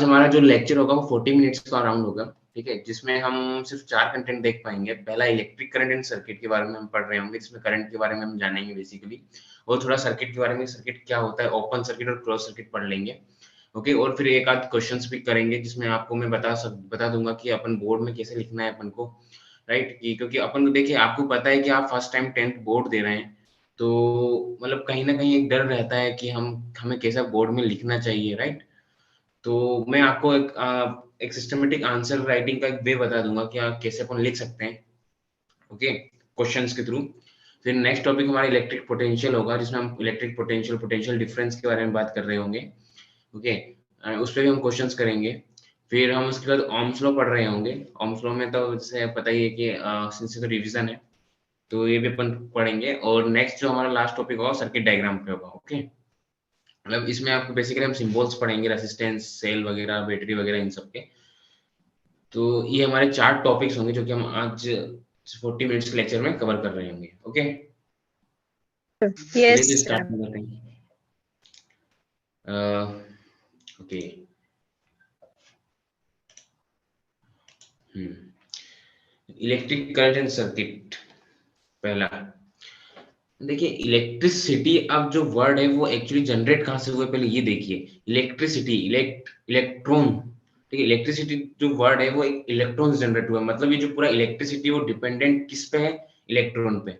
आज हमारा जो लेक्चर होगा वो 40 मिनट्स का अराउंड होगा, ठीक है, जिसमें हम सिर्फ 4 कंटेंट देख पाएंगे। पहला इलेक्ट्रिक करंट एंड सर्किट के बारे में हम पढ़ रहे होंगे, जिसमें करंट के बारे में हम जानेंगे बेसिकली, और थोड़ा सर्किट के बारे में, सर्किट क्या होता है, ओपन सर्किट और क्लोज सर्किट पढ़ लेंगे। ओके, और फिर एक आध क्वेश्चंस भी करेंगे, जिसमें आपको मैं बता दूंगा कि अपन बोर्ड में कैसे लिखना है अपन को, राइट। क्योंकि अपन को देखिए, आपको पता है कि आप फर्स्ट टाइम 10th बोर्ड दे रहे हैं, तो मतलब कहीं ना कहीं एक डर रहता है कि हमें कैसा बोर्ड में लिखना चाहिए, राइट। तो मैं आपको एक सिस्टमेटिक आंसर राइटिंग का एक वे बता दूंगा कि आप कैसे अपन लिख सकते हैं, ओके, क्वेश्चंस के थ्रू। फिर नेक्स्ट टॉपिक हमारा इलेक्ट्रिक पोटेंशियल होगा, जिसमें हम इलेक्ट्रिक पोटेंशियल पोटेंशियल डिफरेंस के बारे में बात कर रहे होंगे, ओके। उस पर भी हम क्वेश्चंस करेंगे। फिर हम उसके बाद ओम्स लॉ पढ़ रहे होंगे। ओम्स लॉ में तो जैसे पता ही है कि सिंस तो रिवीजन है, तो ये भी अपन पढ़ेंगे। और नेक्स्ट जो हमारा लास्ट टॉपिक होगा सर्किट डायग्राम पे होगा, ओके। मतलब इसमें आपको बेसिकली हम सिंबल्स पढ़ेंगे, रेजिस्टेंस, सेल वगैरह, बैटरी वगैरह, इन सब के। तो ये हमारे 4 टॉपिक्स होंगे जो कि हम आज 40 मिनट्स के लेक्चर में कवर कर रहे होंगे, ओके। चलिए तो Yes, स्टार्ट sir. करते हैं। Okay, electric current and circuit. पहला देखिए, इलेक्ट्रिसिटी, अब जो वर्ड है वो एक्चुअली जनरेट कहाँ से हुआ है, पहले ये देखिए। इलेक्ट्रिसिटी, इलेक्ट्रॉन, ठीक है। इलेक्ट्रिसिटी जो वर्ड है वो एक इलेक्ट्रॉन से जनरेट हुआ है, मतलब ये जो पूरा इलेक्ट्रिसिटी वो डिपेंडेंट किस पे है, इलेक्ट्रॉन पे,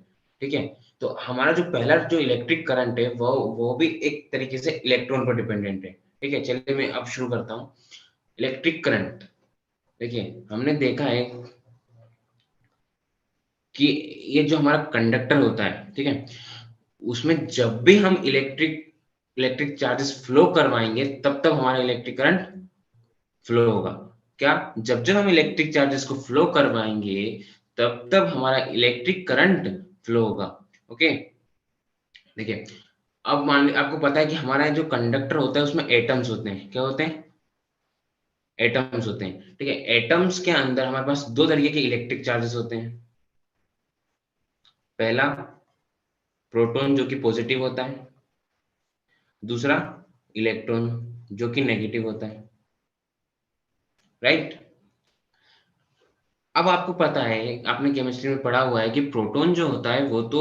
ठीक है। तो हमारा जो पहला जो इलेक्ट्रिक करंट है वो भी एक तरीके से इलेक्ट्रॉन पर डिपेंडेंट है, ठीक है। चलिए मैं अब शुरू करता हूँ। इलेक्ट्रिक करंट, देखिए हमने देखा है कि ये जो हमारा कंडक्टर होता है, ठीक है, उसमें जब भी हम इलेक्ट्रिक चार्जेस फ्लो करवाएंगे तब तब हमारा इलेक्ट्रिक करंट फ्लो होगा। क्या? जब जब हम इलेक्ट्रिक चार्जेस को फ्लो करवाएंगे तब तब हमारा इलेक्ट्रिक करंट फ्लो होगा, ओके। देखिए, अब मान ली आपको पता है कि हमारा जो कंडक्टर होता है उसमें एटम्स होते हैं। क्या होते हैं? एटम्स होते हैं, ठीक है। एटम्स के अंदर हमारे पास दो तरीके के इलेक्ट्रिक चार्जेस होते हैं। पहला, प्रोटॉन जो कि पॉजिटिव होता है, दूसरा इलेक्ट्रॉन जो कि नेगेटिव होता है, राइट। अब आपको पता है, आपने केमिस्ट्री में पढ़ा हुआ है कि प्रोटॉन जो होता है वो तो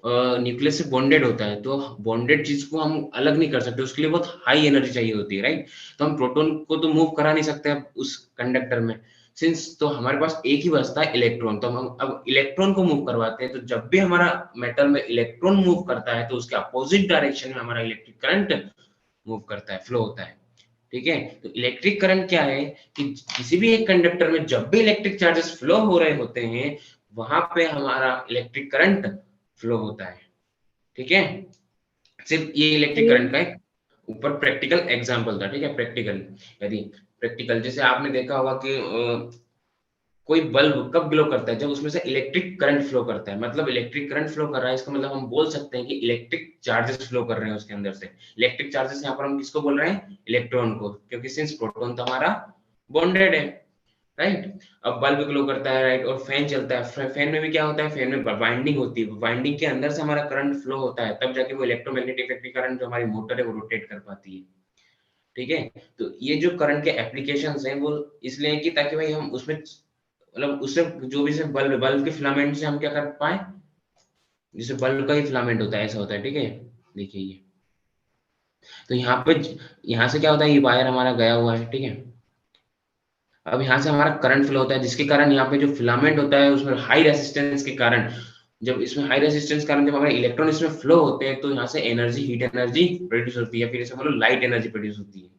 न्यूक्लियस से बॉन्डेड होता है, तो बॉन्डेड चीज को हम अलग नहीं कर सकते, उसके लिए बहुत हाई एनर्जी चाहिए होती है, राइट। तो हम प्रोटॉन को तो मूव करा नहीं सकते अब उस कंडक्टर में, सिंस तो हमारे पास एक ही बचता है इलेक्ट्रॉन, तो हम अब इलेक्ट्रॉन को मूव करवाते हैं। तो जब भी हमारा मेटल में इलेक्ट्रॉन मूव करता है तो उसके अपोजिट डायरेक्शन में हमारा इलेक्ट्रिक करंट मूव करता है, फ्लो होता है, ठीक है। तो इलेक्ट्रिक करंट क्या है कि किसी भी एक कंडक्टर में जब भी इलेक्ट्रिक चार्जेस फ्लो हो रहे होते हैं वहां पे हमारा इलेक्ट्रिक करंट फ्लो होता है, ठीक है। सिर्फ ये इलेक्ट्रिक करंट का एक ऊपर प्रैक्टिकल एग्जांपल था, ठीक है। प्रैक्टिकल, यदि प्रैक्टिकल जैसे आपने देखा होगा कि कोई बल्ब कब ग्लो करता है, जब उसमें से इलेक्ट्रिक करंट फ्लो करता है, मतलब इलेक्ट्रिक करंट फ्लो कर रहा है, इसका मतलब हम बोल सकते हैं कि इलेक्ट्रिक चार्जेस फ्लो कर रहे हैं उसके अंदर से। इलेक्ट्रिक चार्जेस यहाँ पर हम किसको बोल रहे हैं? इलेक्ट्रॉन को, क्योंकि सिंस प्रोटॉन तो हमारा बॉन्डेड है, राइट। अब बल्ब ग्लो करता है, राइट, और फैन चलता है। फैन में भी क्या होता है? फैन में वाइंडिंग होती है, वाइंडिंग के अंदर से हमारा करंट फ्लो होता है, तब जाके वो इलेक्ट्रोमैग्नेटिक इलेक्ट्रिक करंट जो हमारी मोटर है वो रोटेट कर पाती है, ठीक है। तो ये जो करंट के एप्लीकेशंस हैं वो इसलिए कि ताकि भाई हम उसमें मतलब उससे जो भी से बल्ब के फिलामेंट से हम क्या कर पाए, जैसे बल्ब का ही फिलामेंट होता है ऐसा होता है, ठीक है। देखिए ये, तो यहाँ से क्या होता है, ये वायर हमारा गया हुआ है, ठीक है। अब यहाँ से हमारा करंट फ्लो होता है, जिसके कारण यहाँ पे जो फिलामेंट होता है उसमें हाई रेजिस्टेंस के कारण, जब इसमें हाई रेजिस्टेंस कारण जब हमारे इलेक्ट्रॉन इसमें फ्लो होते हैं तो यहाँ से एनर्जी, हीट एनर्जी प्रोड्यूस होती है, फिर इसे बोलो लाइट एनर्जी प्रोड्यूस होती है,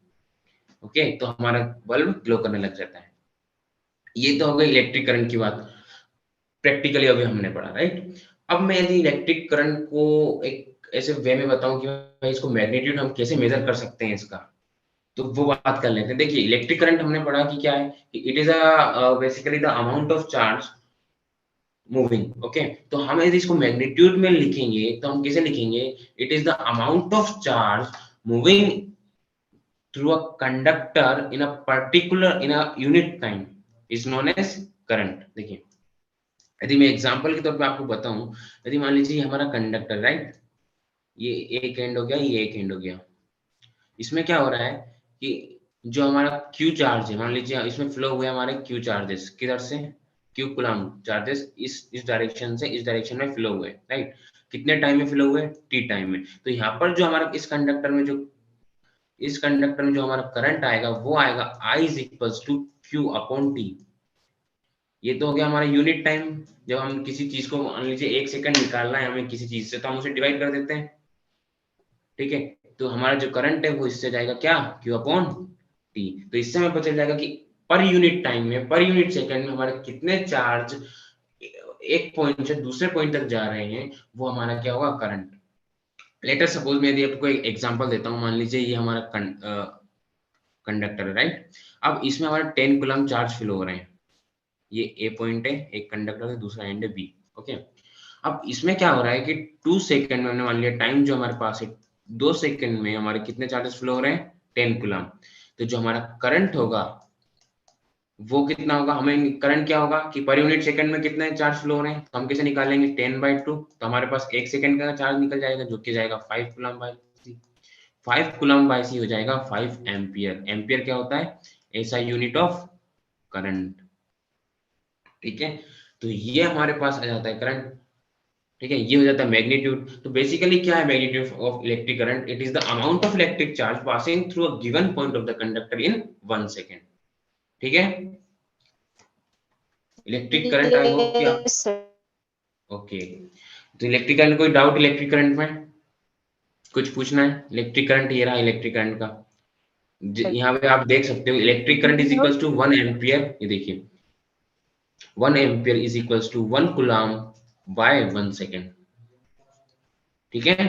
ओके। तो हमारा बल्ब ग्लो करने लग जाता है। ये तो हो गई इलेक्ट्रिक करंट की बात, प्रैक्टिकली अभी हमने पढ़ा, राइट। अब मैं यदि इलेक्ट्रिक करंट को एक ऐसे वे में बताऊं कि भाई इसको मैग्नीट्यूड हम कैसे मेजर कर सकते हैं इसका, तो वो बात कर लेते हैं। देखिए, इलेक्ट्रिक करंट हमने पढ़ा कि क्या है, कि it is basically the amount of charge moving, okay. तो हम यदि इसको मैग्नीट्यूड में लिखेंगे तो हम कैसे लिखेंगे? It is the amount of charge moving through a conductor in a particular in a unit time is known as current। देखिए, यदि मैं एग्जांपल के तौर पे आपको बताऊं, यदि मान लीजिए हमारा कंडक्टर, राइट, ये एक एंड हो गया, ये एक एंड हो गया। इसमें क्या हो रहा है कि जो हमारा क्यू चार्ज है, मान लीजिए इसमें फ्लो हुए हमारे क्यू चार्जेस, किधर से, क्यू कूलम चार्जेस इस डायरेक्शन से इस डायरेक्शन में फ्लो हुए, राइट। कितने टाइम में फ्लो हुए, टी टाइम में। तो यहाँ पर जो हमारा इस कंडक्टर में जो हमारा करंट आएगा वो आएगा I is equals to Q upon T. ये तो हो गया हमारा यूनिट टाइम। जब हम किसी चीज को, मान लीजिए 1 सेकंड निकालना है हमें किसी चीज से, तो हम उसे डिवाइड कर देते हैं, ठीक है। तो हमारा जो करंट है वो इससे जाएगा क्या, क्यू अपॉन टी। तो इससे हमें पता चल जाएगा कि पर यूनिट टाइम में, पर यूनिट सेकंड में हमारे कितने चार्ज एक पॉइंट से दूसरे पॉइंट तक जा रहे हैं, वो हमारा क्या होगा, करंट। लेटर सपोज मैं यदि आपको एक एग्जांपल देता हूँ, मान लीजिए ये हमारा कंडक्टर है, राइट। अब इसमें हमारा 10 कूलम चार्ज फ्लो हो रहे हैं। ये ए पॉइंट है, एक कंडक्टर है, दूसरा एंड है बी, ओके। अब इसमें क्या हो रहा है कि 2 सेकंड में, हमने मान लिया टाइम जो हमारे पास है, 2 सेकंड में हमारे कितने चार्जेस फ्लो हो रहे हैं, 10 कूलम। तो जो हमारा करंट होगा वो कितना होगा, हमें करंट क्या होगा कि पर यूनिट सेकंड में कितने चार्ज फ्लो हो रहे हैं, तो हम कैसे निकालेंगे, 10/2। तो हमारे पास 1 सेकंड का चार्ज निकल जाएगा जो कि जाएगा 5 coulomb by C. 5 coulomb by C हो जाएगा 5 एम्पियर। एम्पियर क्या होता है, ऐसा यूनिट ऑफ करंट, ठीक है। तो ये हमारे पास आ जाता है करंट, ठीक है। ये हो जाता है मैग्नीट्यूड। तो बेसिकली क्या है magnitude of electric current, it is the amount of electric charge passing through a given point of the conductor in 1 second, ठीक है। इलेक्ट्रिक करंट, आई होप कि आप, यस सर। ओके। तो इलेक्ट्रिक करंट, कोई doubt electric current में, कुछ पूछना है, इलेक्ट्रिक करंट ये रहा इलेक्ट्रिक करंट का। यहाँ पे आप देख सकते हो electric current is equals to 1 ampere. ये देखिए 1 ampere is equals to 1 coulomb by 1 second, ठीक है।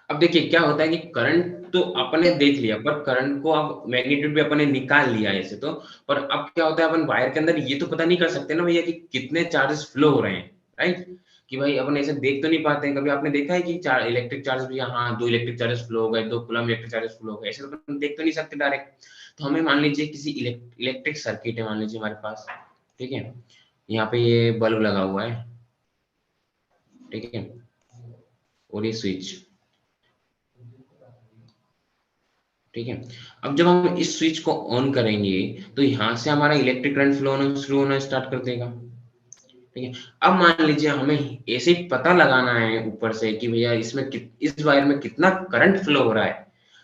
अब देखिए क्या होता है कि करंट तो अपने देख लिया, पर करंट को अब मैग्नीट्यूड भी अपने निकाल लिया ऐसे तो। पर अब क्या होता है, अपन वायर के अंदर ये तो पता नहीं कर सकते ना भैया कि कितने चार्जेस फ्लो हो रहे हैं, राइट। कि भाई अपन ऐसे देख तो नहीं पाते हैं। कभी आपने देखा है कि चार इलेक्ट्रिक चार्ज भी, हाँ 2 इलेक्ट्रिक चार्जेस फ्लो हो गए, 2 कूलम इलेक्ट्रिक चार्जेस फ्लो हो गए, ऐसे तो अपन देख तो नहीं सकते डायरेक्ट। तो हमें मान लीजिए किसी इलेक्ट्रिक सर्किट है मान लीजिए हमारे पास, ठीक है। यहाँ पे ये बल्ब लगा हुआ है, ठीक है, और ये स्विच, ठीक है। अब जब हम इस स्विच को ऑन करेंगे तो यहाँ से हमारा इलेक्ट्रिक करंट फ्लो होना शुरू होना स्टार्ट कर देगा, ठीक है। अब मान लीजिए हमें ऐसे ही पता लगाना है ऊपर से कि भैया इसमें इस वायर में कितना करंट फ्लो हो रहा है।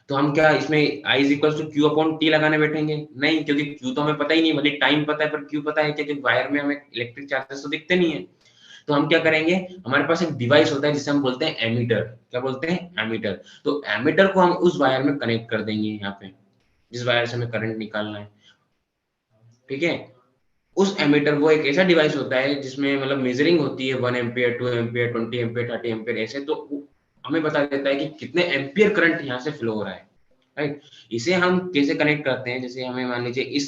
तो हम क्या इसमें I is equal to Q upon T लगाने बैठेंगे, नहीं, क्योंकि क्यू तो हमें पता ही नहीं, भले टाइम पता है पर क्यू पता है क्या, क्योंकि वायर में हमें इलेक्ट्रिक चार्जेस तो दिखते नहीं है। तो हम क्या करेंगे, हमारे पास एक डिवाइस होता है जिसे हम बोलते हैं एमीटर। क्या बोलते हैं, एमीटर। तो एमीटर को हम उस वायर में कनेक्ट कर देंगे, यहाँ पे जिस वायर से हमें करंट निकालना है, ठीक है। उस एमीटर, वो एक ऐसा डिवाइस होता है जिसमें मतलब मेजरिंग होती है 1 एम्पियर, 2 एम्पियर, 20 एम्पियर, 30 एम्पियर, ऐसे। तो हमें बता देता है कि कितने एम्पियर करंट यहाँ से फ्लो हो रहा है, राइट। इसे हम कैसे कनेक्ट करते हैं, जैसे हमें मान लीजिए इस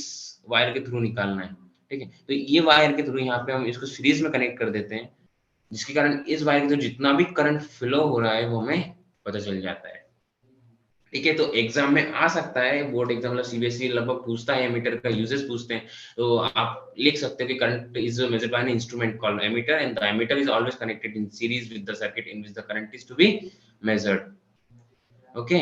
वायर के थ्रू निकालना है, ठीक है। तो ये वायर के थ्रू यहाँ पे हम इसको सीरीज में कनेक्ट कर देते हैं, जिसके कारण इस वायर के थ्रू जितना भी करंट फ्लो हो रहा है वो हमें पता चल जाता है, ठीक है। तो एग्जाम में आ सकता है, बोर्ड एग्जाम मतलब सीबीएसई लगभग पूछता है, एमीटर का यूजेस पूछते हैं। तो आप लिख सकते हो कि current is measured by an instrument called ammeter and the ammeter is always connected in series with the circuit in which the current is to be measured, okay.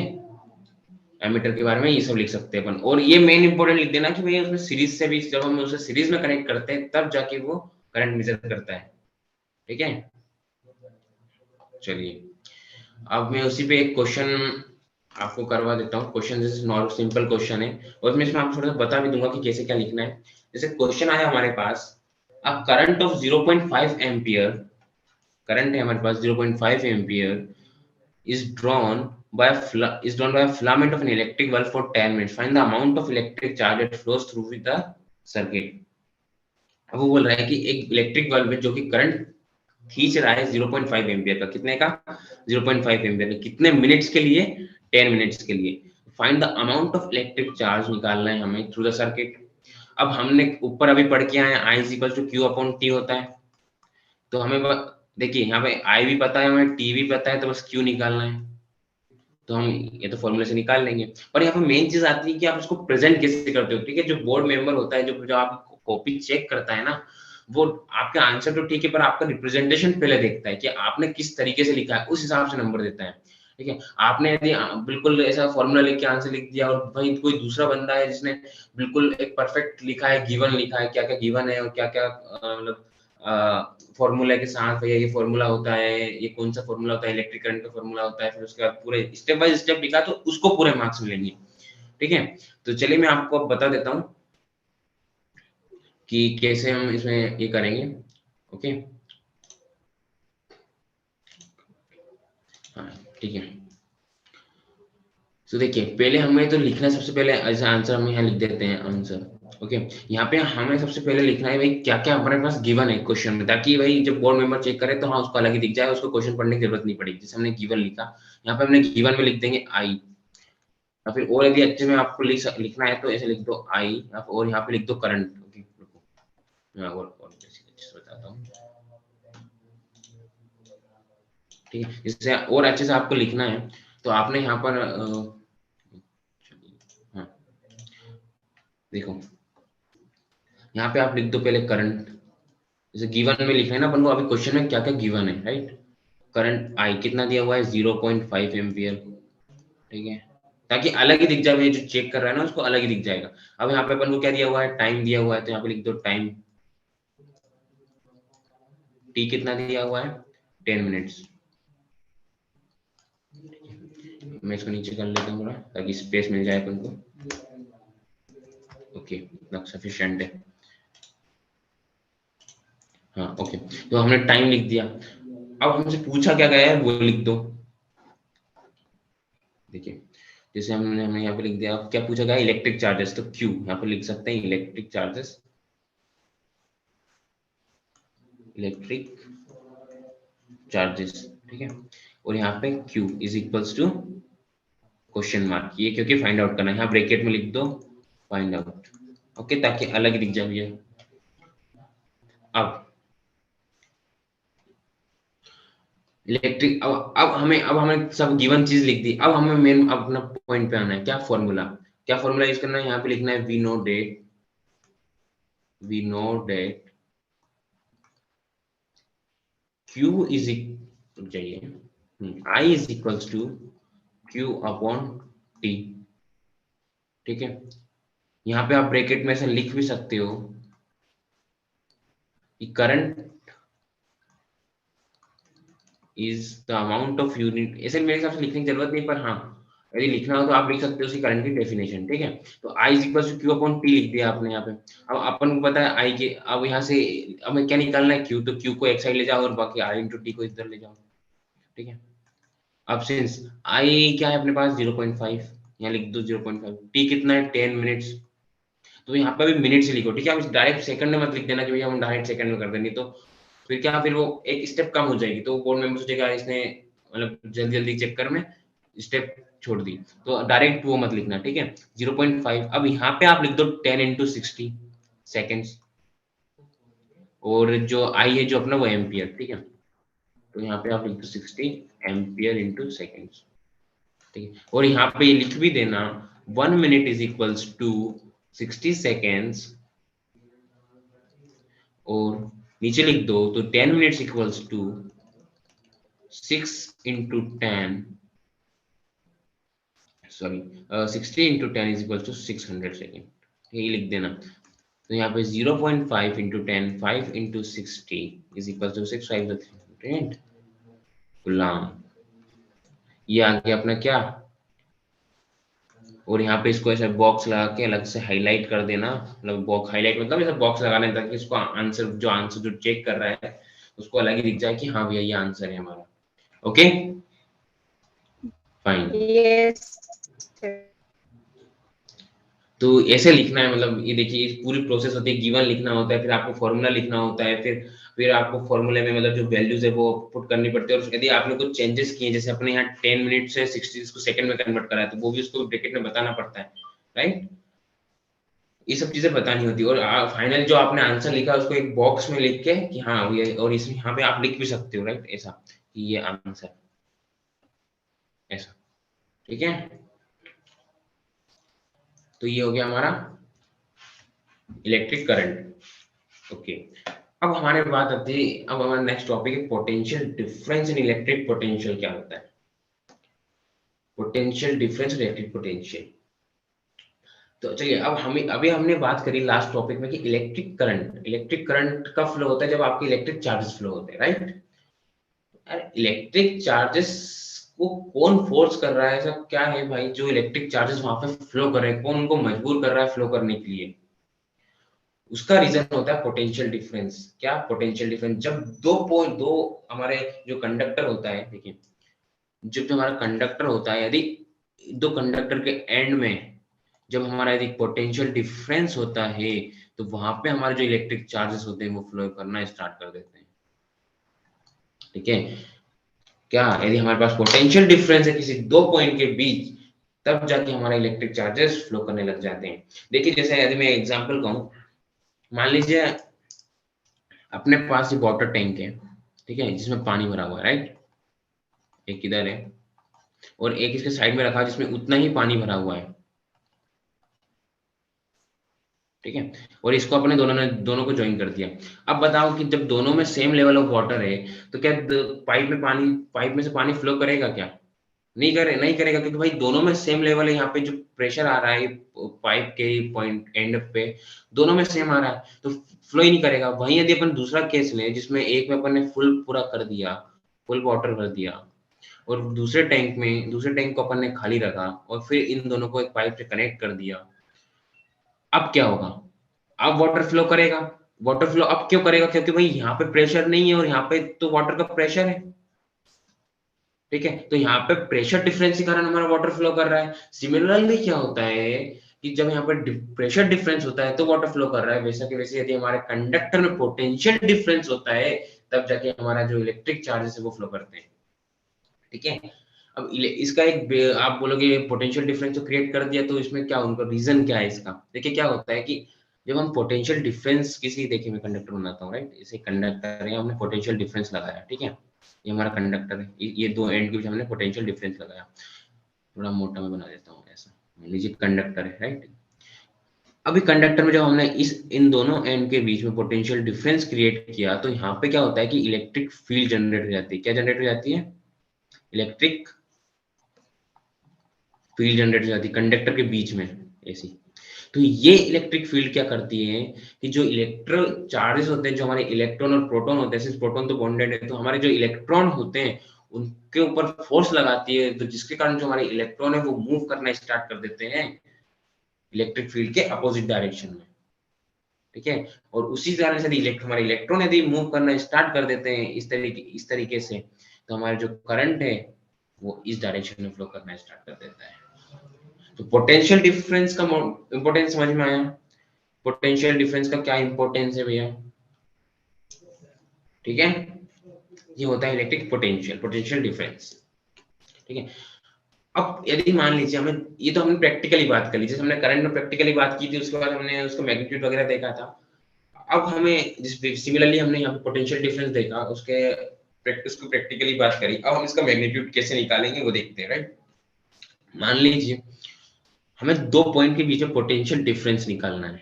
Ammeter के बारे में ये सब लिख सकते हैं अपन। और ये मेन इंपॉर्टेंट लिख देना कि भैया उसमें सीरीज से भी, जब हम उसे सीरीज में कनेक्ट करते हैं तब जाके वो करंट मेजर करता है, ठीक है। चलिए, अब मैं उसी पे एक क्वेश्चन आपको करवा देता हूँ। क्वेश्चन जैसे नॉर्मल सिंपल क्वेश्चन है, और मैं इसमें आपको थोड़ा सा बता भी दूंगा कि कैसे क्या लिखना है। जैसे क्वेश्चन आया हमारे पास, uh current of 0.5 ampere, current है हमारे पास 0.5 ampere is drawn is drawn by a filament of an electric bulb for 10 minutes. Find the amount of electric charge that flows through with the circuit. अब वो बोल रहा है कि एक इलेक्ट्रिक बल्ब है जो कि करंट खींच रहा है 0.5 एम्पियर का, कितने का, 0.5 एम्पियर का, कितने मिनट्स के लिए, 10 मिनट्स के लिए। Find the amount of electric charge निकालना है हमें थ्रू द सर्किट। अब हमने ऊपर अभी पढ़ के आए I is equal to Q upon T होता है। तो हमें देखिए यहाँ पे आई भी पता है, हमें टी भी पता है, तो बस क्यू निकालना है। तो हम ये तो फॉर्मूले से निकाल लेंगे। पर यहाँ पे मेन चीज आती है कि आप इसको प्रेजेंट कैसे करते हो, ठीक है। जो बोर्ड मेंबर होता है, जो आप कॉपी चेक करता है ना, वो आपका आंसर तो ठीक है पर आपका रिप्रेजेंटेशन पहले देखता है कि आपने किस तरीके से लिखा है, उस हिसाब से नंबर देता है। ठीक है। आपने यदि बिल्कुल ऐसा फॉर्मूला लिख के आंसर लिख दिया और भाई कोई दूसरा बंदा है जिसने बिल्कुल एक परफेक्ट लिखा है, गिवन लिखा है, क्या-क्या गिवन है और क्या-क्या मतलब फॉर्मूला के साथ भैया ये फॉर्मूला होता है, ये कौन-सा फॉर्मूला होता है, इलेक्ट्रिक करंट का फॉर्मूला होता है, फिर उसके बाद पूरे स्टेप बाय स्टेप लिखा तो उसको पूरे मार्क्स मिलेंगे। ठीक है? तो चलिए मैं आपको अब बता देता हूँ कि कैसे हम इसमें ये करेंगे। ओके? हाँ, ठीक है। तो देखिए पहले हमें तो लिखना है, सबसे पहले ऐसा आंसर हम यहाँ लिख देते हैं आंसर। ओके, यहाँ पे हमें सबसे पहले लिखना है भाई क्या क्या हमारे पास गिवन है क्वेश्चन में, ताकि भाई जब बोर्ड मेंबर चेक करे तो हाँ उसको अलग ही दिख जाए, उसको क्वेश्चन पढ़ने की जरूरत नहीं पड़ेगी। जैसे हमने गिवन लिखा, यहाँ पे हमने गिवन में लिख देंगे आई, या फिर और यदि अच्छे में आपको लिखना है तो ऐसे लिख दो आई, और यहाँ पे लिख दो करंट। ओके, मैं और अच्छे से बताता हूँ। ठीक है, इससे और अच्छे से आपको लिखना है तो आपने यहाँ पर हाँ देखो, यहाँ पे आप लिख दो पहले करंट। जैसे गिवन में लिखना है ना अपन को, अभी क्वेश्चन में क्या क्या गिवन है, राइट। करंट आई कितना दिया हुआ है, 0.5 एम्पियर। ठीक है, ताकि अलग ही दिख जाए, जो चेक कर रहा है ना उसको अलग ही दिख जाएगा। अब यहाँ पे अपन को क्या दिया हुआ है, टाइम दिया हुआ है, तो यहाँ पे लिख दो टाइम, टी कितना दिया हुआ है, 10 मिनट्स। मैं इसको नीचे कर लेता हूँ थोड़ा, ताकि स्पेस मिल जाए अपन को। ओके, इतना सफिशिएंट है। हाँ ओके, तो हमने टाइम लिख दिया। अब हमसे पूछा क्या गया है वो लिख दो। देखिए, जैसे हमने यहाँ पे लिख दिया, क्या पूछा गया, इलेक्ट्रिक चार्जेस, तो क्यू यहाँ पे लिख सकते हैं, इलेक्ट्रिक चार्जेस, इलेक्ट्रिक चार्जेस। ठीक है, और यहाँ पे Q is equals to question mark, ये क्योंकि फाइंड आउट करना है, यहाँ ब्रैकेट में लिख दो फाइंड आउट। ओके, ताकि अलग दिख जाए ये। अब इलेक्ट्रिक, अब हमें सब गिवन चीज लिख दी, अब हमें मेन अपना पॉइंट पे आना है, क्या फॉर्मूला, क्या फॉर्मूला यूज करना है, यहाँ पे लिखना है we know that Q is जाइए I is equals to Q upon T। ठीक है, यहाँ पे आप ब्रैकेट में से लिख भी सकते हो कि current is the amount of unit, ऐसे मेरे हिसाब से लिखने की जरूरत नहीं, पर हाँ यदि लिखना हो तो आप लिख सकते हो उसकी करंट की डेफिनेशन। ठीक है, तो I is equal to Q upon t लिख दिया आपने यहाँ पे। अब अपन को पता है आई के, अब यहाँ से हमें क्या निकालना है, क्यू, तो क्यू को एक साइड ले जाओ और बाकी आई इंटू टी को इधर ले जाओ। ठीक है, अब सिंस आई क्या है अपने पास 0.5, यहाँ लिख दो 0.5, टी कितना है 10 मिनट्स, तो यहाँ पे भी मिनट से लिखो। ठीक है, अब डायरेक्ट सेकंड में मत लिख देना कि भैया हम डायरेक्ट सेकंड में कर देंगे, तो फिर क्या, फिर वो एक स्टेप कम हो जाएगी, तो बोर्ड मेंबर सोचेगा इसने मतलब जल्दी जल्दी चक्कर में स्टेप छोड़ दी, तो डायरेक्ट वो मत लिखना। ठीक है, 0.5, अब यहाँ पे आप लिख दो 10 इंटू 60 सेकेंड्स, और जो आई है जो अपना वो एम्पियर। ठीक है, तो यहाँ पे आप लिख दो 60 एम्पियर इंटू सेकेंड्स। ठीक है, और यहाँ पे लिख भी देना 1 minute is equals to 60 seconds, और नीचे लिख दो तो 10 minutes equals to 6 into 10, sorry 60 into 10 is equals to 600 second, ये लिख देना। तो यहाँ पे 0.5 into 10, 5 into 60 is equal to 6, 5 300 गुलाम। ये आ गया अपना क्या, और यहाँ पे इसको ऐसा बॉक्स लगा के अलग से हाईलाइट कर देना, मतलब बॉक्स हाईलाइट मतलब ऐसा बॉक्स लगाने, ताकि इसको आंसर जो चेक कर रहा है उसको अलग ही दिख जाए कि हाँ भैया ये आंसर है हमारा। Okay fine. यस तो ऐसे लिखना है, मतलब ये देखिए इस पूरी प्रोसेस होती है, गिवन लिखना होता है, फिर आपको फॉर्मूला लिखना होता है, फिर आपको फॉर्मूले में मतलब जो वैल्यूज है वो पुट करनी पड़ती है, और यदि आपने कुछ चेंजेस किए, जैसे अपने यहाँ 10 मिनट से 60 को सेकंड में कन्वर्ट करा है, तो वो भी उसको ब्रैकेट में बताना पड़ता है, राइट। ये सब चीजें बतानी होती है, और फाइनल जो आपने आंसर लिखा उसको एक बॉक्स में लिख के कि हाँ ये, और इसमें यहाँ पे आप लिख भी सकते हो, राइट, ऐसा कि ये आंसर ऐसा। ठीक है, तो ये हो गया हमारा इलेक्ट्रिक करंट। ओके, अब हमारे बात आती है, अब हमारा नेक्स्ट टॉपिक है potential difference in electric potential क्या होता है। Potential difference, reactive potential. तो चलिए अब हमें अभी हमने बात करी लास्ट टॉपिक में कि इलेक्ट्रिक करंट कब फ्लो होता है, जब आपके इलेक्ट्रिक चार्जेस फ्लो होते हैं, राइट। इलेक्ट्रिक चार्जेस को कौन फोर्स कर रहा है, ऐसा क्या है भाई जो इलेक्ट्रिक चार्जेस वहां पे फ्लो कर रहे हैं, कौन उनको मजबूर कर रहा है फ्लो करने के लिए? उसका रीजन होता है पोटेंशियल डिफरेंस। क्या पोटेंशियल डिफरेंस? जब दो हमारे जो कंडक्टर होता है, देखिए जब जो हमारा कंडक्टर होता है, यदि दो कंडक्टर के एंड में जब हमारा यदि पोटेंशियल डिफरेंस होता है, तो वहां पे हमारे जो इलेक्ट्रिक चार्जेस होते हैं वो फ्लो करना स्टार्ट कर देते हैं, ठीक है। क्या यदि हमारे पास पोटेंशियल डिफरेंस है किसी दो पॉइंट के बीच, तब जाके हमारे इलेक्ट्रिक चार्जेस फ्लो करने लग जाते हैं। देखिए जैसे यदि मैं एग्जांपल कहूँ, मान लीजिए अपने पास ये वाटर टैंक है, ठीक है, जिसमें पानी भरा हुआ है, राइट। एक इधर है और एक इसके साइड में रखा है जिसमें उतना ही पानी भरा हुआ है, ठीक है। और इसको अपने दोनों को ज्वाइन कर दिया। अब बताओ कि जब दोनों में सेम लेवल ऑफ वाटर है, तो क्या पाइप में से पानी फ्लो करेगा क्या? नहीं करेगा, क्योंकि भाई दोनों में सेम लेवल है। यहाँ पे जो प्रेशर आ रहा है पाइप के पॉइंट एंड पे, दोनों में सेम आ रहा है, तो फ्लो ही नहीं करेगा। वहीं यदि अपन दूसरा केस लें जिसमें एक में अपन ने फुल पूरा कर दिया, फुल वाटर भर दिया, और दूसरे टैंक को अपन ने खाली रखा और फिर इन दोनों को एक पाइप से कनेक्ट कर दिया, अब क्या होगा? अब वाटर फ्लो करेगा। वाटर फ्लो अब क्यों करेगा? क्योंकि भाई यहाँ पे प्रेशर नहीं है और यहाँ पे तो वाटर का प्रेशर है, ठीक है। तो यहाँ पे प्रेशर डिफरेंस के कारण हमारा वाटर फ्लो कर रहा है। सिमिलरली क्या होता है कि जब यहाँ पे प्रेशर डिफरेंस होता है तो वाटर फ्लो कर रहा है, वैसा कि वैसे यदि हमारे कंडक्टर में पोटेंशियल डिफरेंस होता है, तब जाके हमारा जो इलेक्ट्रिक चार्जेस है वो फ्लो करते हैं, ठीक है। अब इसका एक आप बोलोगे पोटेंशियल डिफरेंस तो क्रिएट कर दिया, तो इसमें क्या उनका रीजन क्या है इसका? देखिए क्या होता है कि जब हम पोटेंशियल डिफरेंस किसी, देखिए मैं कंडक्टर बनाता हूँ, राइट। इसे कंडक्टर है, हमने पोटेंशियल डिफरेंस लगाया, ठीक है। ये हमारा कंडक्टर है, ये दो एंड के बीच हमने पोटेंशियल डिफरेंस लगाया। थोड़ा मोटा मैं बना देता हूँ ऐसा, मान लीजिए कंडक्टर है, राइट। अभी कंडक्टर में जब हमने इन दोनों एंड के बीच में पोटेंशियल डिफरेंस क्रिएट किया, तो यहाँ पे क्या होता है कि इलेक्ट्रिक फील्ड जनरेट हो जाती है। क्या जनरेट हो जाती है? इलेक्ट्रिक फील्ड जनरेट हो जाती है कंडक्टर के बीच में, ऐसी। तो ये इलेक्ट्रिक फील्ड क्या करती है कि जो इलेक्ट्रो चार्जेस होते हैं, जो हमारे इलेक्ट्रॉन और प्रोटॉन होते हैं, सिर्फ प्रोटॉन तो बॉन्डेड है, तो हमारे जो इलेक्ट्रॉन होते हैं उनके ऊपर फोर्स लगाती है, तो जिसके कारण जो हमारे इलेक्ट्रॉन है वो मूव करना स्टार्ट कर देते हैं इलेक्ट्रिक फील्ड के अपोजिट डायरेक्शन में, ठीक है। और उसी तरह से हमारे इलेक्ट्रॉन यदि मूव करना स्टार्ट कर देते हैं इस तरीके से, तो हमारे जो करंट है वो इस डायरेक्शन में फ्लो करना स्टार्ट कर देता है। तो पोटेंशियल डिफरेंस का इंपॉर्टेंस समझ में आया? पोटेंशियल डिफरेंस का क्या इंपॉर्टेंस है भैया? ठीक है, ये होता है इलेक्ट्रिक पोटेंशियल डिफरेंस, ठीक है। अब यदि मान लीजिए हमें, ये तो हमने प्रैक्टिकली बात कर ली, जैसे हमने करंट में प्रैक्टिकली बात की थी, उसके बाद हमने उसका मैग्नीट्यूड वगैरह देखा था। अब हमें सिमिलरली हमने यहाँ पे पोटेंशियल डिफरेंस देखा, उसके प्रैक्टिस को प्रैक्टिकली बात करी, अब हम इसका मैग्नीट्यूड कैसे निकालेंगे वो देखते हैं, राइट। मान लीजिए हमें दो पॉइंट के बीच में पोटेंशियल डिफरेंस निकालना है।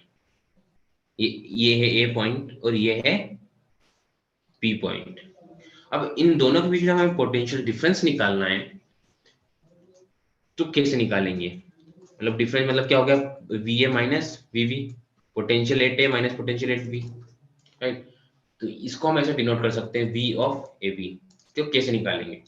ये है ए पॉइंट और ये है बी पॉइंट। अब इन दोनों के बीच में हमें पोटेंशियल डिफरेंस निकालना है, तो कैसे निकालेंगे? मतलब डिफरेंस मतलब क्या हो गया? V a minus v v, potential at a minus potential at b, right. तो इसको हम ऐसे डिनोट कर सकते हैं वी ऑफ ए बी। तो कैसे निकालेंगे?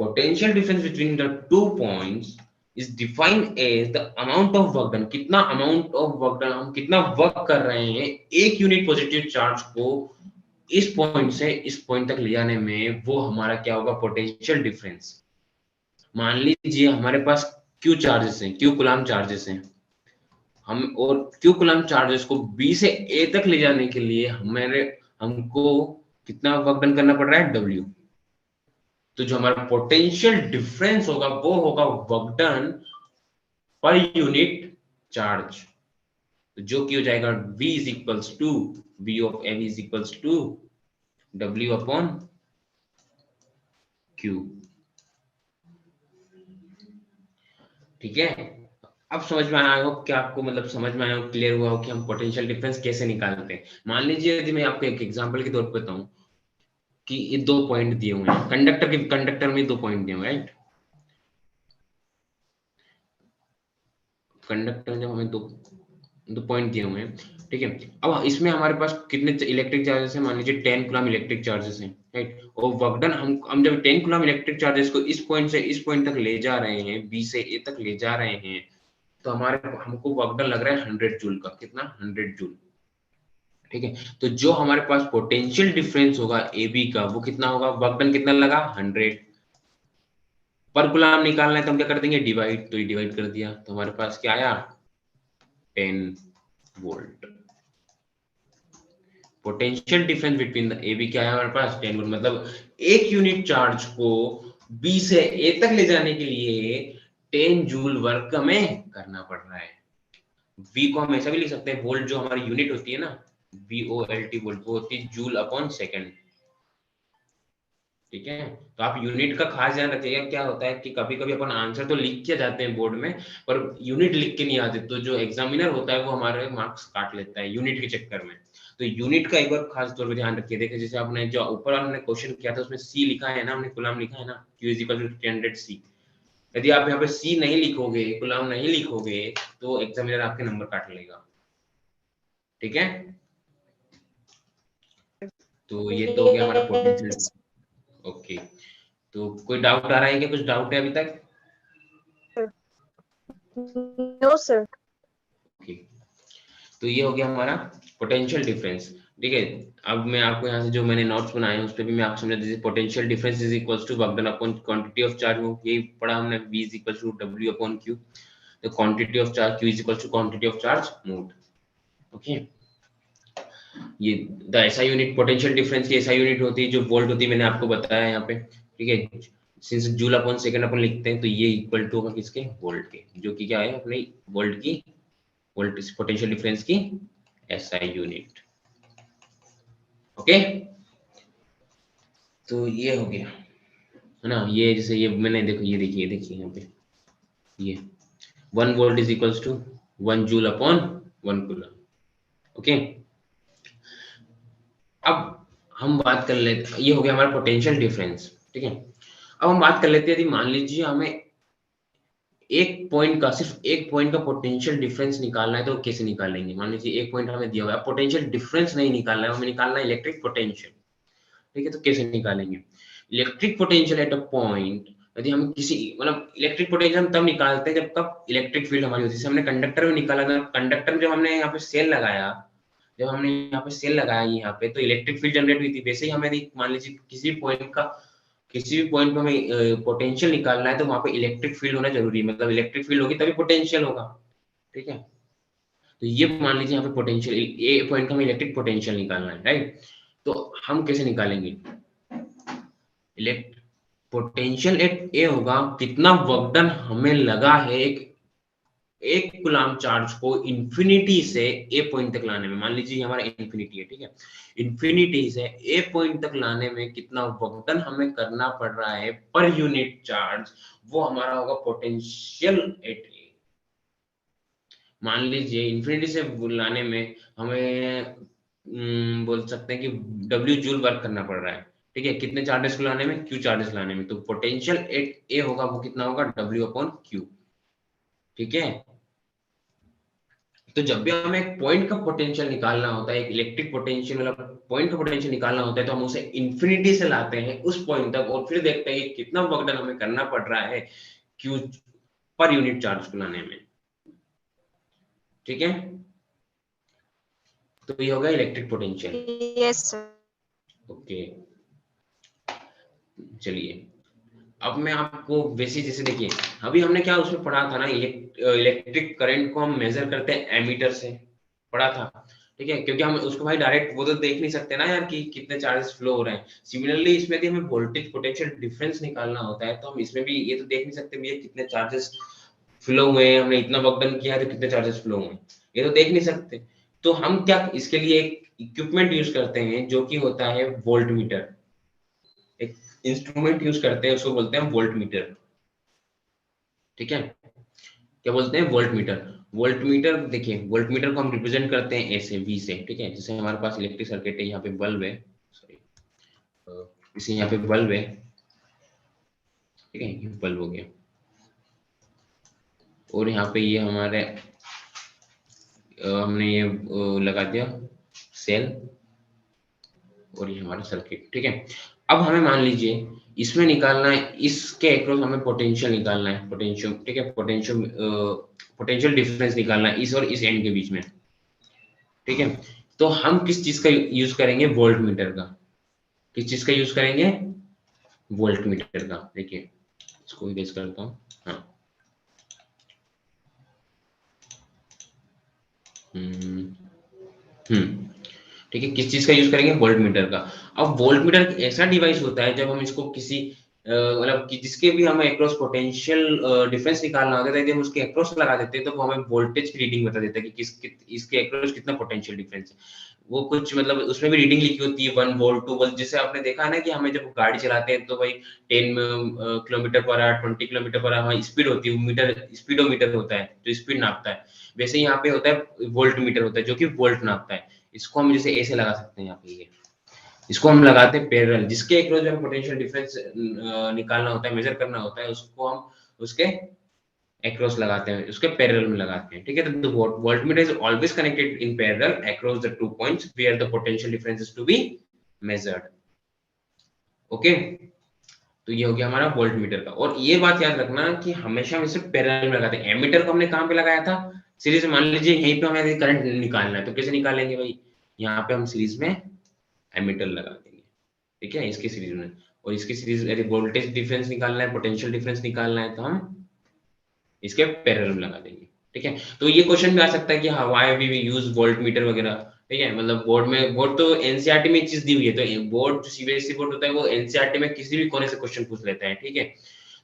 Potential difference between the two points is defined as the amount of work done. कितना अमाउंट ऑफ वर्क डन, हम कितना वर्क कर रहे हैं एक यूनिट पॉजिटिव चार्ज को इस पॉइंट से इस पॉइंट तक ले जाने में, वो हमारा क्या होगा? Potential difference. मान लीजिए हमारे पास क्यू चार्जेस हैं, क्यू कूलम्ब चार्जेस हैं, हम और क्यू कूलम्ब चार्जेस को बी से ए तक ले जाने के लिए हमको कितना वर्क डन करना पड़ रहा है? डब्ल्यू। तो जो हमारा पोटेंशियल डिफरेंस होगा वो होगा work done per unit charge. तो जो कि हो जाएगा V is equals to V of M is equals to W upon Q, ठीक है। अब समझ में आया हो क्या आपको? मतलब समझ में आया हो, क्लियर हुआ हो कि हम पोटेंशियल डिफरेंस कैसे निकालते हैं? मान लीजिए यदि मैं आपको एक एग्जांपल के तौर पर बताऊं कि ये दो पॉइंट दिए हुए हैं, कंडक्टर में दो पॉइंट दिए हुए हैं, राइट। कंडक्टर जब हमें दो दो पॉइंट दिए हुए हैं, ठीक है। अब इसमें हमारे पास कितने इलेक्ट्रिक चार्जेस हैं, मान लीजिए 10 कूलम इलेक्ट्रिक चार्जेस हैं, राइट। और वर्क डन हम जब 10 कूलम इलेक्ट्रिक चार्जेस को इस पॉइंट से इस पॉइंट तक ले जा रहे हैं, बी से ए तक ले जा रहे हैं, तो हमारे हमको वर्क डन लग रहा है 100 जूल का। कितना? 100 जूल, ठीक है। तो जो हमारे पास पोटेंशियल डिफरेंस होगा ए बी का, वो कितना होगा? वर्क डन कितना लगा? 100। पर कूलम निकालना है तो हम क्या कर देंगे? डिवाइड। तो ये डिवाइड कर दिया, तो हमारे पास क्या आया? 10 volt. Potential difference between the a b क्या है हमारे पास? 10 वोल्ट। मतलब एक यूनिट चार्ज को बी से ए तक ले जाने के लिए 10 जूल वर्क हमें करना पड़ रहा है। वी को हम ऐसा भी लिख सकते हैं, वोल्ट जो हमारी यूनिट होती है ना, v o l t volt, वो होती है जूल अपॉन सेकंड, ठीक है। तो आप यूनिट का खास ध्यान रखिएगा। क्या होता है कि कभी कभी अपन आंसर तो लिख के जाते हैं बोर्ड में, पर यूनिट लिख के नहीं आते, तो जो एग्जामिनर होता है वो हमारे मार्क्स काट लेता है यूनिट के चक्कर में। तो यूनिट का एक बार खास तौर पर ध्यान रखिए। देखिए जैसे आपने जो ऊपर हमने क्वेश्चन किया था उसमें सी लिखा है ना, हमने कूलम लिखा है ना, Q इज इक्वल टू 300 सी। यदि आप यहाँ पे सी नहीं लिखोगे, कूलम नहीं लिखोगे, तो एग्जामिनर आपके नंबर काट लेगा, ठीक है। तो ये तो हो गया हमारा पोटेंशियल। ओके, तो कोई डाउट आ रहा है क्या? कुछ डाउट है अभी तक? No sir. ओके, तो ये हो गया हमारा पोटेंशियल डिफरेंस, ठीक है। अब मैं आपको यहाँ से जो मैंने नोट्स बनाए हैं उस पर भी मैं आपको समझा दीजिए। Potential difference is equals to work done upon quantity of charge move. यही पढ़ा हमने, V is equals to W upon Q। तो quantity of charge Q is equals to quantity of charge moved, okay. ये the SI unit, potential difference की SI unit होती है जो volt होती है, मैंने आपको बताया यहाँ पे, ठीक है। सिंस जूल अपॉन सेकंड अपन लिखते हैं, तो ये इक्वल टू होगा किसके? वोल्ट के, जो कि क्या है अपने वोल्ट की, वोल्ट पोटेंशियल डिफरेंस की एसआई यूनिट, ओके। तो ये हो गया है ना। ये जैसे ये मैंने देखो, ये देखिए, देखिए यहाँ पे ये 1 volt is equals to 1 joule upon 1 coulomb, okay. अब हम बात कर लेते, ये हो गया हमारा पोटेंशियल डिफरेंस, ठीक है। अब हम बात कर लेते हैं, यदि मान लीजिए हमें एक पॉइंट का, सिर्फ एक पॉइंट का पोटेंशियल डिफरेंस निकालना है, तो कैसे निकालेंगे? मान लीजिए एक पॉइंट हमें दिया हुआ है, पोटेंशियल डिफरेंस नहीं निकालना है, हमें निकालना है इलेक्ट्रिक पोटेंशियल, ठीक है। तो कैसे निकालेंगे electric potential at a point? यदि हम किसी, मतलब इलेक्ट्रिक पोटेंशियल हम तब निकालते हैं जब कब इलेक्ट्रिक फील्ड हमारी होती है। जैसे हमने कंडक्टर में निकाला था, कंडक्टर में जब हमने यहाँ पे सेल लगाया, जब हमने यहाँ पे सेल लगाया यहाँ पे, तो इलेक्ट्रिक फील्ड जनरेट हुई थी। वैसे ही हमें मान लीजिए किसी पॉइंट का, किसी भी पॉइंट पे हमें पोटेंशियल निकालना है, तो वहां पे इलेक्ट्रिक फील्ड होना जरूरी है। मतलब इलेक्ट्रिक फील्ड होगी तभी पोटेंशियल होगा, ठीक है। तो ये मान लीजिए यहाँ पे पोटेंशियल, ए पॉइंट का हमें इलेक्ट्रिक पोटेंशियल निकालना है, राइट। तो हम कैसे निकालेंगे? इलेक्ट पोटेंशियल एट ए होगा कितना वर्क डन हमें लगा है एक कूलम चार्ज को इंफिनिटी से ए पॉइंट तक लाने में। मान लीजिए हमारा इंफिनिटी है, ठीक है। इंफिनिटी से ए पॉइंट तक लाने में कितना वर्क डन हमें करना पड़ रहा है पर यूनिट चार्ज, वो हमारा होगा पोटेंशियल एट ए। मान लीजिए इंफिनिटी से लाने में हमें बोल सकते हैं कि W जूल वर्क करना पड़ रहा है, ठीक है। कितने चार्जेस को लाने में? Q चार्जेस लाने में। तो पोटेंशियल एट ए होगा वो कितना होगा? W अपॉन Q, ठीक है। तो जब भी हमें एक पॉइंट का पोटेंशियल निकालना होता है, एक इलेक्ट्रिक पोटेंशियल मतलब पॉइंट का पोटेंशियल निकालना होता है, तो हम उसे इंफिनिटी से लाते हैं उस पॉइंट तक, और फिर देखते हैं कि कितना वर्क डन हमें करना पड़ रहा है Q पर यूनिट चार्ज को लाने में, ठीक है। तो ये होगा electric potential, yes sir. Okay. चलिए अब मैं आपको वैसे, जैसे देखिए अभी हमने क्या उसमें पढ़ा था ना, इलेक्ट्रिक करंट को हम मेजर करते हैं एमीटर से, पढ़ा था, ठीक है। क्योंकि हम उसको भाई डायरेक्ट वो तो देख नहीं सकते ना यार कि कितने चार्जेस फ्लो हो रहे हैं। सिमिलरली इसमें भी हमें वोल्टेज पोटेंशियल डिफरेंस निकालना होता है, तो हम इसमें भी ये तो देख नहीं सकते भैया कितने चार्जेस फ्लो हुए हैं, हमने इतना वर्क डन किया है तो कितने चार्जेस फ्लो हुए हैं, ये तो देख नहीं सकते। तो हम क्या इसके लिए एक इक्विपमेंट यूज करते हैं जो कि होता है वोल्ट मीटर। एक इंस्ट्रूमेंट यूज करते हैं, उसको बोलते हैं वोल्ट मीटर, ठीक है। क्या बोलते हैं? Volt meter. वोल्ट मीटर देखिए, वोल्ट मीटर को हम रिप्रेजेंट करते हैं ऐसे V से, ठीक है। जैसे हमारे पास इलेक्ट्रिक सर्किट है, यहाँ पे बल्ब है, सॉरी, इसे यहाँ पे बल्ब है, ठीक है, ये बल्ब हो गया, और यहाँ पे ये हमारे हमने ये लगा दिया सेल, और ये हमारा सर्किट। ठीक है, अब हमें मान लीजिए इसमें निकालना है, इसके अक्रॉस हमें पोटेंशियल निकालना है, पोटेंशियल। ठीक है, पोटेंशियल डिफरेंस निकालना है इस और इस एंड के बीच में। ठीक है, तो हम किस चीज का यूज करेंगे? वोल्ट मीटर का। किस चीज का यूज करेंगे? वोल्ट मीटर का। देखिए इसको इरेज करता हूँ। हाँ, हम्म हम्म, ठीक है, किस चीज का यूज करेंगे? वोल्ट मीटर का। अब वोल्ट मीटर एक ऐसा डिवाइस होता है जब हम इसको किसी मतलब कि जिसके भी हमें अक्रॉस पोटेंशियल डिफरेंस निकालना होता है, यदि हम उसके अक्रॉस लगा देते हैं तो वो हमें वोल्टेज की रीडिंग बता देता है कि इसके अक्रॉस कितना पोटेंशियल डिफरेंस है। वो कुछ मतलब उसमें भी रीडिंग लिखी होती है, 1 वोल्ट 2 वोल्ट। जैसे आपने देखा है ना कि हमें जब गाड़ी चलाते हैं तो भाई 10 kilometre per hour, 20 kilometre per hour speed होती है, मीटर स्पीडोमीटर होता है जो स्पीड नापता है। वैसे यहाँ पे होता है वोल्ट मीटर होता है जो कि वोल्ट नापता है। इसको हम जैसे ऐसे लगा सकते हैं यहाँ पे, ये इसको हम लगाते हैं पैरेलल, जिसके अक्रॉस जो पोटेंशियल डिफरेंस निकालना होता है, मेजर करना होता है, उसको हम उसके अक्रॉस लगाते हैं, उसके पैरेलल में लगाते हैं। ठीक है, तो voltmeter is always connected in parallel across the 2 points where the potential difference is to be measured. Okay, तो ये हो गया हमारा वोल्ट मीटर का। और ये बात याद रखना कि हमेशा हम इसे पैरेलल में लगाते हैं। एमीटर को हमने कहाँ पे लगाया था? सीरीज में। मान लीजिए यहीं पे हमें करंट निकालना है तो कैसे निकालेंगे भाई? यहाँ पे हम सीरीज में एमीटर लगा देंगे। ठीक है, इसकी सीरीज में। और इसकी सीरीज यदि वोल्टेज डिफरेंस निकालना है, पोटेंशियल डिफरेंस निकालना है, तो हम इसके पैरेलल में लगा देंगे। ठीक है, तो ये क्वेश्चन भी आ सकता है कि why we use voltmeter वगैरह। ठीक है, मतलब बोर्ड तो एनसीईआरटी में चीज दी हुई है, तो बोर्ड जो सीबीएसई बोर्ड होता है वो एनसीईआरटी में किसी भी कोने से क्वेश्चन पूछ लेता है। ठीक है,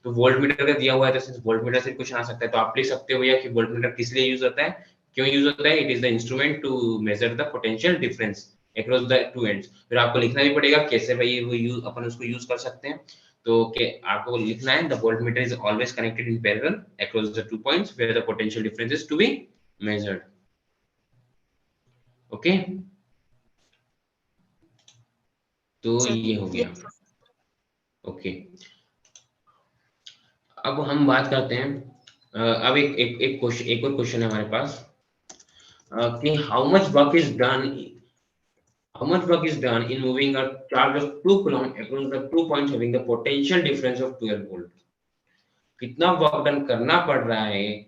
तो वोल्ट मीटर का दिया हुआ है तो वोल्ट मीटर से क्वेश्चन आ सकता है। तो आप लिख सकते हो भैया कि वोल्ट मीटर किस लिए यूज होता है, क्यों यूज होता है? It is the instrument to measure the potential difference across the two ends. फिर आपको लिखना भी पड़ेगा कैसे भाई वो यूज अपन उसको यूज कर सकते हैं। तो के आपको लिखना है the voltmeter is always connected in parallel across the 2 points where the potential difference is to be measured. Okay, तो sir. ये हो गया। Yes, sir. ओके, अब हम बात करते हैं अब एक क्वेश्चन, एक और क्वेश्चन है हमारे पास कि how much work is done in moving a charge of 2 coulomb across the 2 points having the potential difference of 12 volt। कितना वर्क डन करना पड़ रहा है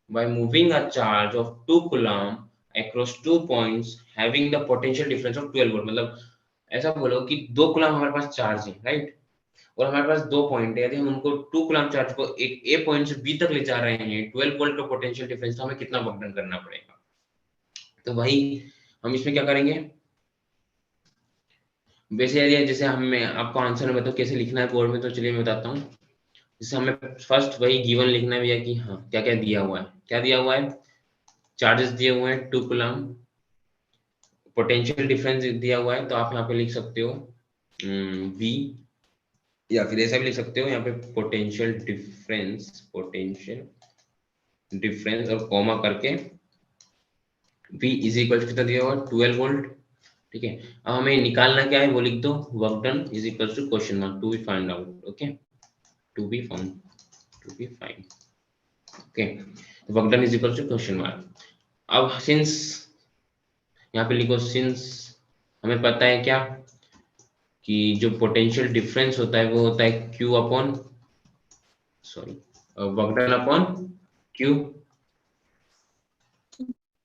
by moving a charge of 2 coulomb across 2 points having the potential difference of 12 volt। मतलब ऐसा बोलो कि 2 coulomb हमारे पास चार्ज है, राइट, और हमारे पास 2 पॉइंट है। यदि हम उनको 2 कूलम चार्ज को एक ए पॉइंट से बी तक ले जा रहे हैं, 12 वोल्ट का पोटेंशियल डिफरेंस, तो हमें कितना वर्क डन करना पड़ेगा? तो भाई हम इसमें क्या करेंगे? वैसे यदि जैसे हमें आपको आंसर में बताओ कैसे लिखना है बोर्ड में, तो चलिए मैं बताता हूँ। जैसे हमें फर्स्ट वही गिवन लिखना है भैया कि हाँ क्या क्या दिया हुआ है। क्या दिया हुआ है? चार्जेस दिए हुए हैं 2 कूलम, पोटेंशियल डिफरेंस दिया हुआ है, तो आप यहाँ पे लिख सकते हो वी, या फिर ऐसा भी लिख सकते हो यहाँ पे पोटेंशियल डिफरेंस और कॉमा करके V इज इक्वल कितना दिया हुआ? 12 वोल्ट। ठीक है, अब हमें निकालना क्या है वो लिख दो, work done is equal to question mark to be find out. Okay, to be found, to be find. Okay, work done is equal to question mark. अब सिंस यहाँ पे लिखो, सिंस हमें पता है क्या कि जो पोटेंशियल डिफरेंस होता है वो होता है Q upon, sorry, work done upon Q।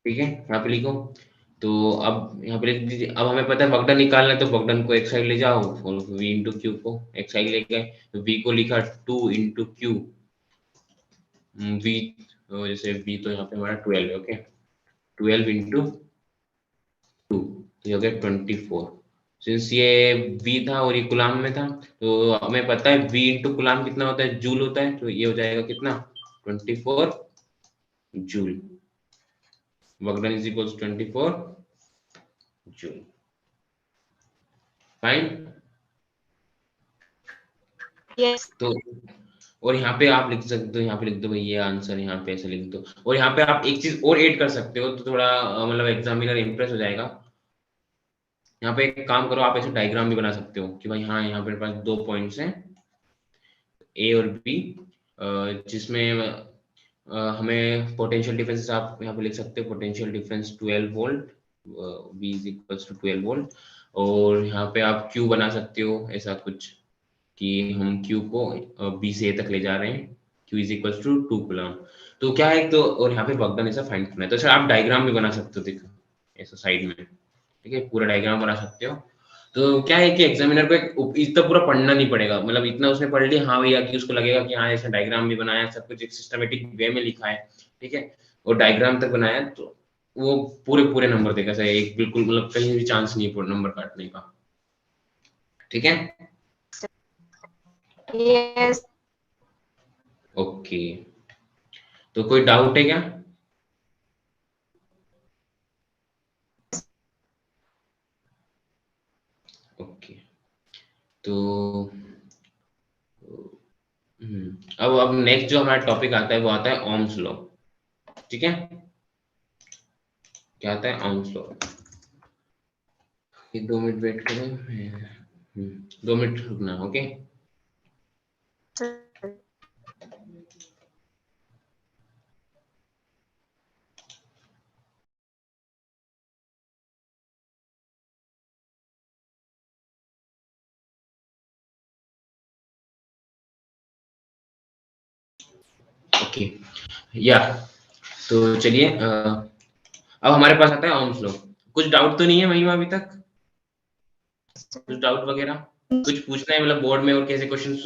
ठीक है, यहाँ पे लिखो। तो अब यहाँ पे लिख दीजिए। अब हमें पता है वर्क डन निकालना है, तो वर्क डन को एक साइड ले जाओ और V इंटू क्यू को एक साइड ले गए, तो V को लिखा 2 इंटू क्यू। V जैसे V तो यहाँ पे हमारा 12 है। ओके, 12 इंटू 2, ये हो गया 24। सिंस ये V था और ये गुलाम में था, तो हमें पता है V इंटू गुलाम कितना होता है? जूल होता है। तो ये हो जाएगा कितना? 24 joule. Work done is equal to 24 joule. Fine. Yes. तो और यहाँ पे आप लिख सकते हो, यहाँ पे लिख दो भाई ये आंसर, यहाँ पे ऐसे लिख दो। और यहाँ पे आप एक चीज और ऐड कर सकते हो तो थोड़ा मतलब एग्जामिनर इम्प्रेस हो जाएगा। यहाँ पे एक काम करो, आप ऐसे डायग्राम भी बना सकते हो कि भाई हाँ यहाँ पे पास 2 पॉइंट्स हैं ए और बी, जिसमें हमें पोटेंशियल डिफरेंस आप यहाँ पे लिख सकते हो, potential difference 12 volt, V is equals to 12 volt. और यहाँ पे आप Q बना सकते हो ऐसा कुछ कि हम Q को B से A तक ले जा रहे हैं, Q is equals to 2 coulomb. तो क्या है, तो और यहाँ पे वर्क डन ऐसा फाइंड करना है। तो सर आप डायग्राम भी बना सकते हो, देखो ऐसा साइड में, ठीक है, पूरा डायग्राम बना सकते हो। तो क्या है कि एग्जामिनर को इतना पूरा पढ़ना नहीं पड़ेगा, मतलब इतना उसने पढ़ लिया हाँ भैया कि उसको लगेगा कि हाँ ऐसा डायग्राम भी बनाया, सब कुछ एक सिस्टमेटिक वे में लिखा है, ठीक है, और डायग्राम तक बनाया, तो वो पूरे पूरे नंबर देगा सर, एक बिल्कुल मतलब कहीं भी चांस नहीं है नंबर काटने का, ठीक है। Yes. ओके, तो कोई डाउट है क्या? ओके, तो अब नेक्स्ट जो हमारा टॉपिक आता है वो आता है ओम्स लॉ, ठीक है। क्या आता है? Ohm's law. 2 मिनट वेट करें, 2 मिनट रुकना, ओके। Sir. ओके, या तो चलिए, अब हमारे पास आता है ओम्स लॉ। कुछ डाउट तो नहीं है महिमा अभी तक? कुछ डाउट वगैरह कुछ पूछना है, मतलब बोर्ड में और कैसे क्वेश्चंस,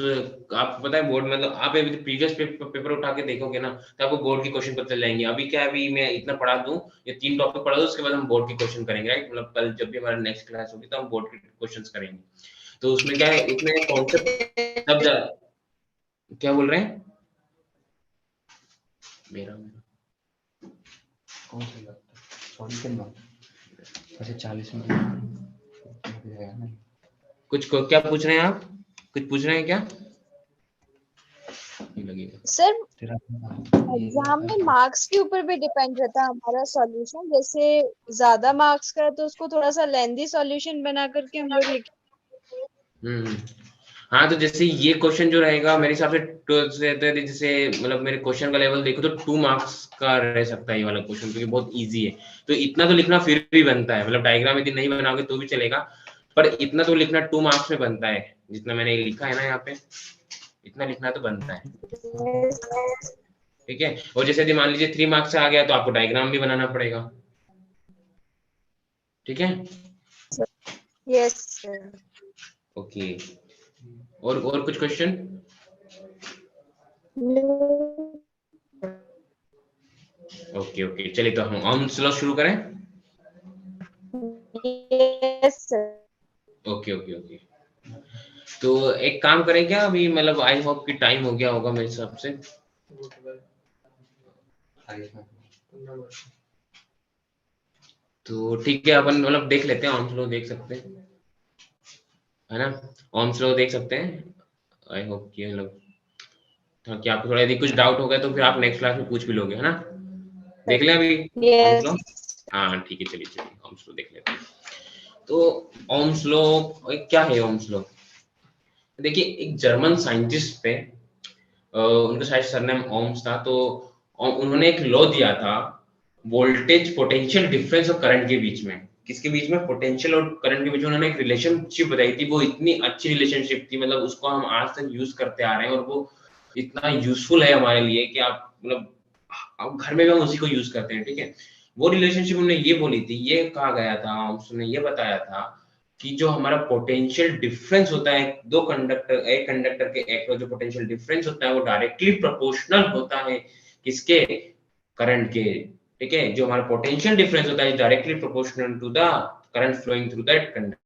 आपको पता है बोर्ड में, मतलब आप अभी प्रीवियस पेपर उठा के देखोगे ना, तो आपको बोर्ड के क्वेश्चन पता चल जाएंगे। अभी क्या है, अभी मैं इतना पढ़ा दूं, ये 3 टॉपिक पढ़ा दूं, उसके बाद हम बोर्ड के क्वेश्चन करेंगे, राइट। मतलब कल जब भी हमारा नेक्स्ट क्लास होगी तो हम बोर्ड के क्वेश्चंस करेंगे। तो उसमें क्या है, उसमें कॉन्सेप्ट सब क्या बोल रहे हैं? मेरा कौन सा लगता है? सॉल्यूशन बात ऐसे 40 मिनट क्या पूछ रहे हैं आप? कुछ पूछ रहे हैं क्या? नहीं लगेगा सर तेरा एग्जाम में मार्क्स के ऊपर भी डिपेंड रहता है हमारा सॉल्यूशन। जैसे ज्यादा मार्क्स का है तो उसको थोड़ा सा लेंदी सॉल्यूशन बना करके हम लोग लिखें। हम्म। हाँ, तो जैसे ये क्वेश्चन जो रहेगा मेरे हिसाब से जैसे मतलब मेरे क्वेश्चन का लेवल देखो तो 2 मार्क्स का रह सकता है ये वाला क्वेश्चन, क्योंकि बहुत इजी है। तो इतना तो लिखना फिर भी बनता है, मतलब डायग्राम यदि नहीं बनाओगे तो भी चलेगा, पर इतना तो लिखना 2 मार्क्स में बनता है, जितना मैंने लिखा है ना यहाँ पे, इतना लिखना तो बनता है, ठीक है। और जैसे यदि मान लीजिए 3 मार्क्स से आ गया तो आपको डायग्राम भी बनाना पड़ेगा, ठीक है। Yes sir. ओके, और कुछ क्वेश्चन? ओके ओके, चलिए तो हम स्लो शुरू करें। Yes sir. Okay okay okay, तो एक काम करें क्या अभी, मतलब आई होप कि टाइम हो गया होगा मेरे हिसाब से। तो ठीक है, अपन मतलब देख लेते हैं, ओम स्लो देख सकते हैं, है ना। ओम स्लो देख सकते हैं, आई होप कि मतलब था कि आपको थोड़ा यदि कुछ डाउट हो गया तो फिर आप नेक्स्ट क्लास में पूछ भी लोगे, है ना। देख लें अभी ओम स्लो। यस। हाँ ठीक है, चलिए चलिए ओम स्लो देख लेते हैं। तो ओम स्लो क्या है? ओम स्लो देखिए, एक जर्मन साइंटिस्ट थे, उनका शायद सरनेम ओम्स था। तो उन्होंने एक लॉ दिया था, वोल्टेज पोटेंशियल डिफरेंस और करंट के बीच में, किसके बीच में? पोटेंशियल और करंट के बीच में उन्होंने एक रिलेशनशिप बताई थी। वो इतनी अच्छी रिलेशनशिप थी, मतलब उसको हम आज तक यूज करते आ रहे हैं, और वो इतना यूजफुल है हमारे लिए कि आप मतलब अब घर में भी हम उसी को यूज करते हैं, ठीक है। वो रिलेशनशिप उन्होंने ये बोली थी, ये कहा गया था, उसने ये बताया था कि जो हमारा पोटेंशियल डिफरेंस होता है दो कंडक्टर, एक कंडक्टर के एक जो पोटेंशियल डिफरेंस होता है वो डायरेक्टली प्रोपोर्शनल होता है किसके? करंट के, ठीक है। जो हमारा पोटेंशियल डिफरेंस होता है directly proportional to the current flowing through that conductor.